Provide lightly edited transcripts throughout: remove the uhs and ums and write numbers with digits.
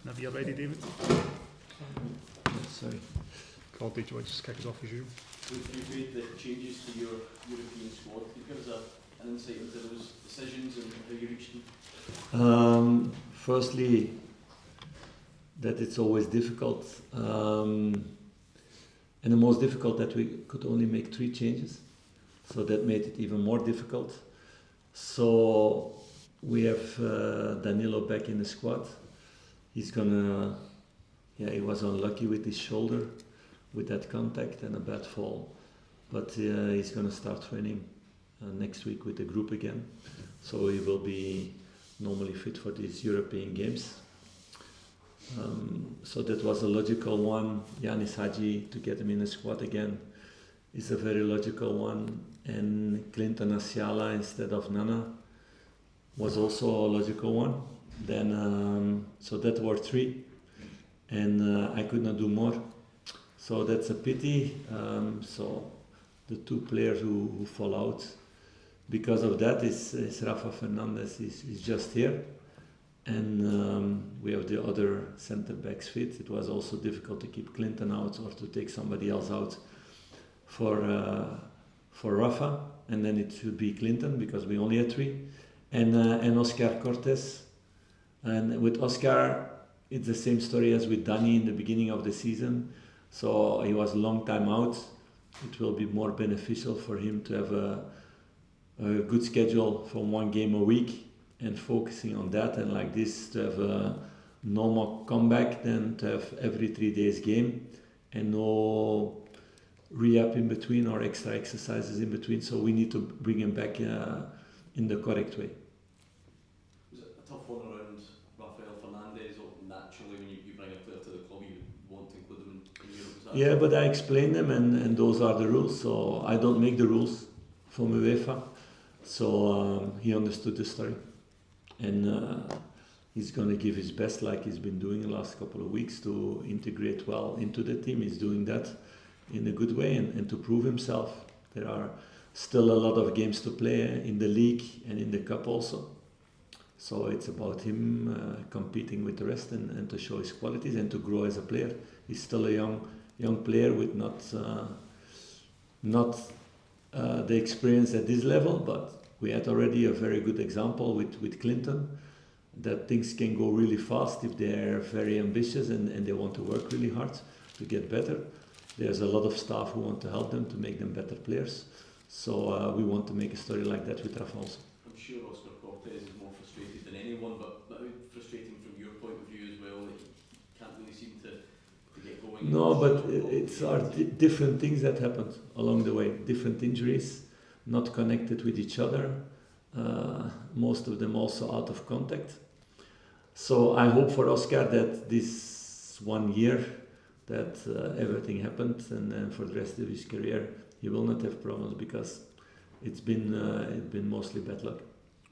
Whenever you're ready, David. Sorry. Claude, do you want to just kick us off as usual? You've made the changes to your European squad. Can you give us an insight into those decisions and how you reached them? Firstly, that it's always difficult, and the most difficult that we could only make 3 changes, so that made it even more difficult. So we have Danilo back in the squad. He's gonna, he was unlucky with his shoulder, with that contact and a bad fall, but he's gonna start training next week with the group again, so he will be normally fit for these European games. So that was a logical one. Yanis Hadji, to get him in the squad again, is a very logical one, and Clinton Asiala instead of Nana was also a logical one. Then so that were 3, and I could not do more, so that's a pity. So the 2 players who fall out because of that is Rafa Fernandez. He's just here, and we have the other centre backs fit. It was also difficult to keep Clinton out or to take somebody else out for Rafa, and then it should be Clinton because we only had 3, and Oscar Cortes. And with Oscar, it's the same story as with Dani in the beginning of the season. So he was a long time out. It will be more beneficial for him to have a good schedule from 1 game a week and focusing on that, and like this to have a normal comeback than to have every 3 days game and no re-up in between or extra exercises in between. So we need to bring him back in the correct way. Was it a tough one around Rafael Fernandez, or naturally when you bring a player to the club you want to include them in Europe? Yeah, but I explained them, and those are the rules, so I don't make the rules from UEFA. So he understood the story, and he's going to give his best like he's been doing the last couple of weeks to integrate well into the team. He's doing that in a good way and to prove himself. There are still a lot of games to play in the league and in the cup also. So it's about him competing with the rest and to show his qualities and to grow as a player. He's still a young player with not the experience at this level, but we had already a very good example with Clinton, that things can go really fast if they're very ambitious and they want to work really hard to get better. There's a lot of staff who want to help them to make them better players. So we want to make a story like that with Rafa also. I'm sure Oscar Cortes is more frustrated than anyone, but how frustrating from your point of view as well that you can't really seem to get going? No, but it's different things that happened along the way. Different injuries, not connected with each other. Most of them also out of contact. So I hope for Oscar that this 1 year that everything happened, and for the rest of his career he will not have problems, because it's been mostly bad luck.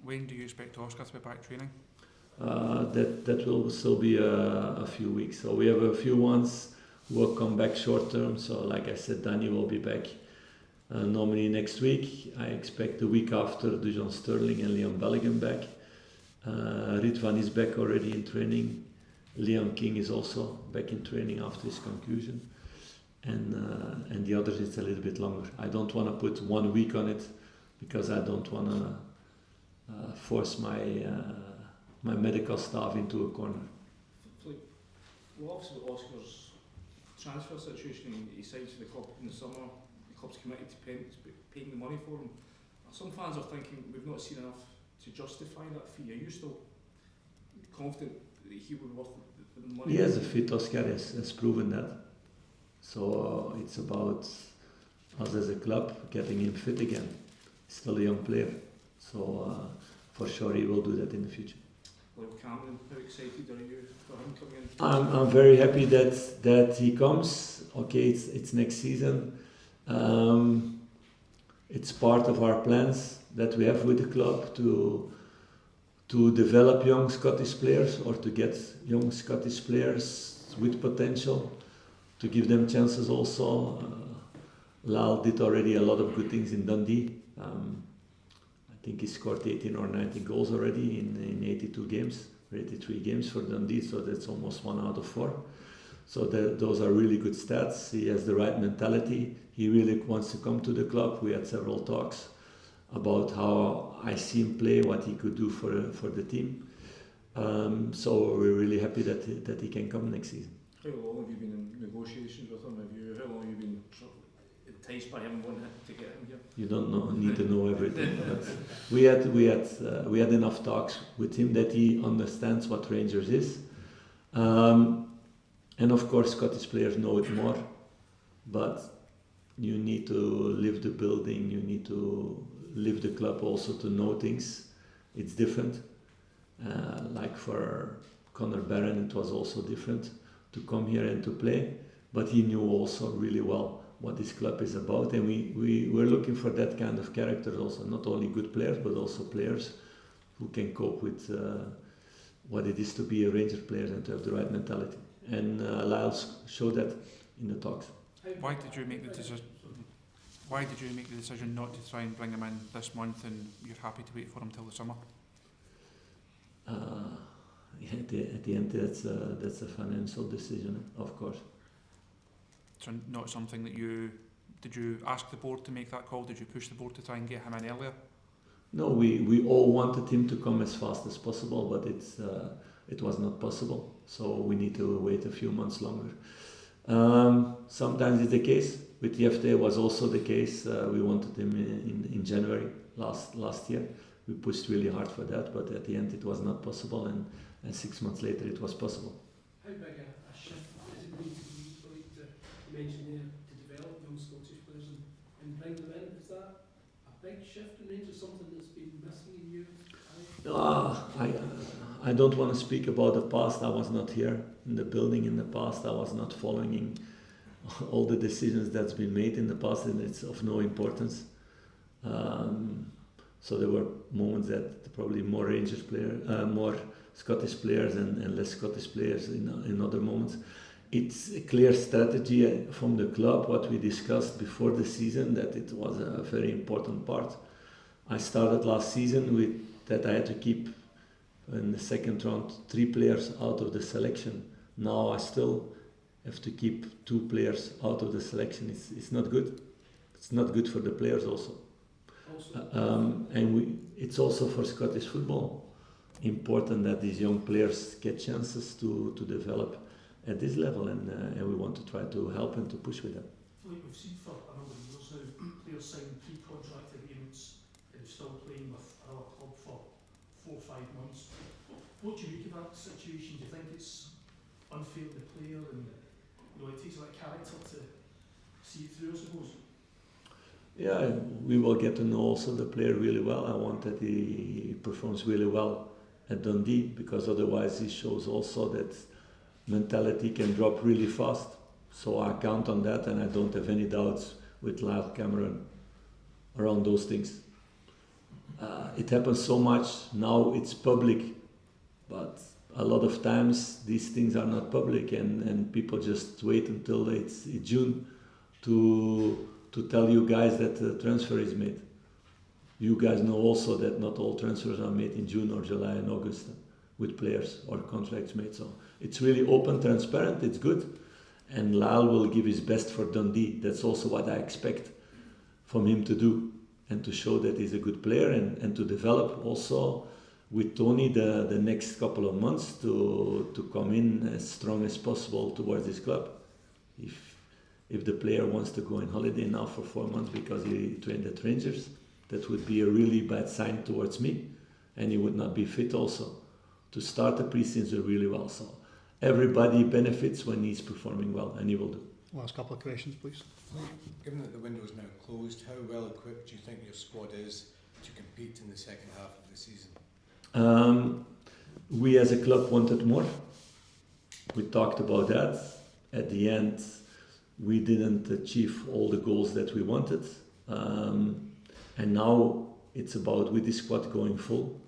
When do you expect Oscar to be back training? That will still be a few weeks. So we have a few ones who will come back short term. So like I said, Dani will be back normally next week. I expect the week after Dujon Sterling and Leon Bellingham back. Ritwan is back already in training. Leon King is also back in training after his concussion. And the others, it's a little bit longer. I don't want to put 1 week on it because I don't want to force my medical staff into a corner. Philippe, well, obviously with Oscar's transfer situation, he signs for the club in the summer, the club's committed to paying the money for him. Some fans are thinking we've not seen enough to justify that fee. Are you still confident that he would be worth the money? He has a fit. Oscar has proven that. So it's about us as a club getting him fit again. He's still a young player, so for sure he will do that in the future. Like Cameron, how excited are you for him coming in? I'm very happy that he comes. Okay, it's next season. It's part of our plans that we have with the club to develop young Scottish players, or to get young Scottish players with potential, to give them chances also. Lal did already a lot of good things in Dundee. I think he scored 18 or 19 goals already in 82 games. 83 games for Dundee, so that's almost 1 out of 4. So those are really good stats. He has the right mentality. He really wants to come to the club. We had several talks about how I see him play, what he could do for the team. So we're really happy that he can come next season. How long have you been in negotiations with him? How long have you been sort of enticed by him wanting to get him here? You don't need to know everything. But we had enough talks with him that he understands what Rangers is. And of course, Scottish players know it more, but you need to live the building, you need to live the club also to know things. It's different. Like for Conor Barron, it was also different to come here and to play, but he knew also really well what this club is about, and we were looking for that kind of character also, not only good players, but also players who can cope with what it is to be a Rangers player and to have the right mentality. And Lyles showed that in the talks. Why did you make the decision? Why did you make the decision not to try and bring him in this month, and you're happy to wait for him till the summer? At the end, that's a financial decision, of course. So not something that did you ask the board to make that call? Did you push the board to try and get him in earlier? No, we all wanted him to come as fast as possible, but it was not possible. So we need to wait a few months longer. Sometimes it's the case. With Jefte it was also the case. We wanted him in January last year. We pushed really hard for that, but at the end it was not possible, and 6 months later it was possible. How big a shift is it going to be for you mentioned there to develop young Scottish players and bring them in? Is that a big shift in Rangers, something that's been missing in you? I don't want to speak about the past. I was not here in the building in the past. I was not following all the decisions that's been made in the past, and it's of no importance. So there were moments that probably more Rangers players, more Scottish players and less Scottish players in other moments. It's a clear strategy from the club, what we discussed before the season, that it was a very important part. I started last season with that I had to keep in the second round 3 players out of the selection. Now I still have to keep 2 players out of the selection. It's not good. It's not good for the players also. It's also for Scottish football important that these young players get chances to develop at this level, and we want to try to help and to push with them. Philippe, we've seen for a number of years now players sign pre-contract agreements and still playing with another club for 4 or 5 months. What do you make of that situation? Do you think it's unfair to the player, and it takes a lot of character to see it through, I suppose? Yeah, we will get to know also the player really well. I want that he performs really well at Dundee, because otherwise he shows also that mentality can drop really fast. So I count on that, and I don't have any doubts with Lyle Cameron around those things. It happens so much now, it's public, but a lot of times these things are not public, and people just wait until it's June to tell you guys that the transfer is made. You guys know also that not all transfers are made in June or July and August with players or contracts made. So it's really open, transparent, it's good. And Lyle will give his best for Dundee. That's also what I expect from him to do, and to show that he's a good player, and to develop also with Tony the next couple of months to come in as strong as possible towards this club. If the player wants to go on holiday now for 4 months because he trained at Rangers, that would be a really bad sign towards me, and he would not be fit also to start the pre-season really well. So everybody benefits when he's performing well, and he will do. Last couple of questions, please. Given that the window is now closed, how well equipped do you think your squad is to compete in the second half of the season? We as a club wanted more. We talked about that. At the end, we didn't achieve all the goals that we wanted. And now it's about with this squad going full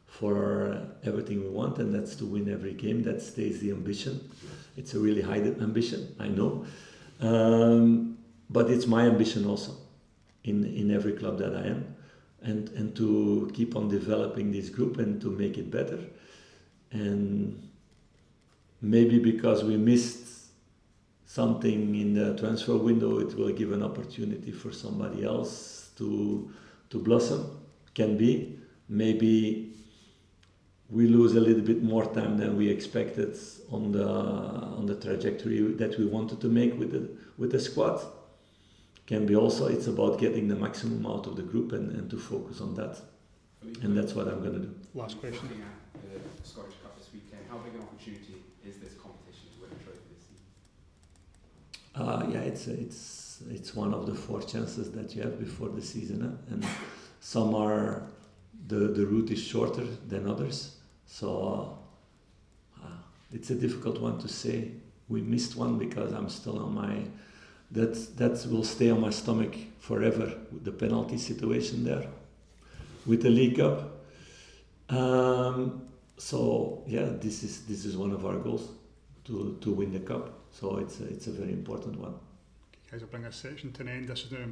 for everything we want, and that's to win every game. That stays the ambition. It's a really high ambition, I know. But it's my ambition also in every club that I am, and to keep on developing this group and to make it better. and maybe because we missed something in the transfer window, it will give an opportunity for somebody else to blossom. Can be. Maybe we lose a little bit more time than we expected on the trajectory that we wanted to make with the squad. Can be also. It's about getting the maximum out of the group and to focus on that. And that's what I'm going to do. Last question. Looking at the Scottish Cup this weekend, how big an opportunity is this competition to win a trophy this season? It's one of the 4 chances that you have before the season, and some are the route is shorter than others, so it's a difficult one to say. We missed one because I'm still on my that will stay on my stomach forever with the penalty situation there with the League Cup. So yeah, this is one of our goals to win the cup. So it's a very important one. You guys will bring this section to an end. This is now